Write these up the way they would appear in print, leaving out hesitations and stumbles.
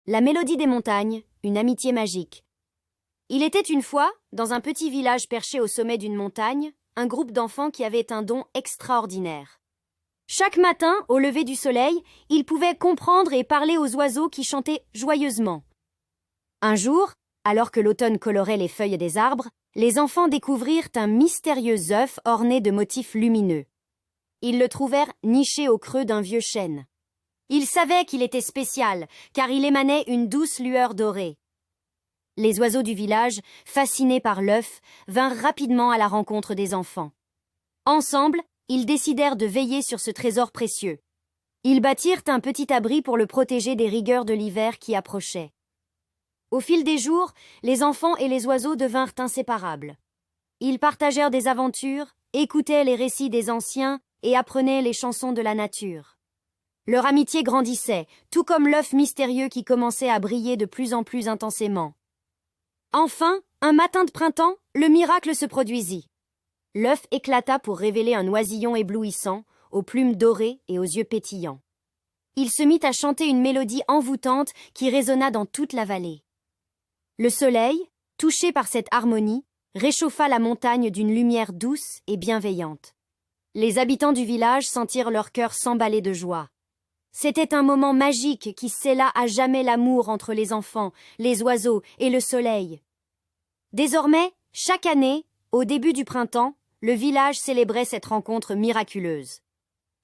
La mélodie des montagnes, une amitié magique. Il était une fois, dans un petit village perché au sommet d'une montagne, un groupe d'enfants qui avait un don extraordinaire. Chaque matin, au lever du soleil, ils pouvaient comprendre et parler aux oiseaux qui chantaient joyeusement. Un jour, alors que l'automne colorait les feuilles des arbres, les enfants découvrirent un mystérieux œuf orné de motifs lumineux. Ils le trouvèrent niché au creux d'un vieux chêne. Ils savaient qu'il était spécial, car il émanait une douce lueur dorée. Les oiseaux du village, fascinés par l'œuf, vinrent rapidement à la rencontre des enfants. Ensemble, ils décidèrent de veiller sur ce trésor précieux. Ils bâtirent un petit abri pour le protéger des rigueurs de l'hiver qui approchait. Au fil des jours, les enfants et les oiseaux devinrent inséparables. Ils partagèrent des aventures, écoutaient les récits des anciens et apprenaient les chansons de la nature. Leur amitié grandissait, tout comme l'œuf mystérieux qui commençait à briller de plus en plus intensément. Enfin, un matin de printemps, le miracle se produisit. L'œuf éclata pour révéler un oisillon éblouissant, aux plumes dorées et aux yeux pétillants. Il se mit à chanter une mélodie envoûtante qui résonna dans toute la vallée. Le soleil, touché par cette harmonie, réchauffa la montagne d'une lumière douce et bienveillante. Les habitants du village sentirent leur cœur s'emballer de joie. C'était un moment magique qui scella à jamais l'amour entre les enfants, les oiseaux et le soleil. Désormais, chaque année, au début du printemps, le village célébrait cette rencontre miraculeuse.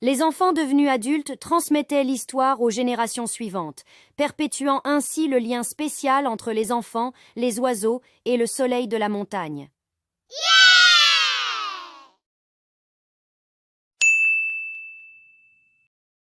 Les enfants devenus adultes transmettaient l'histoire aux générations suivantes, perpétuant ainsi le lien spécial entre les enfants, les oiseaux et le soleil de la montagne.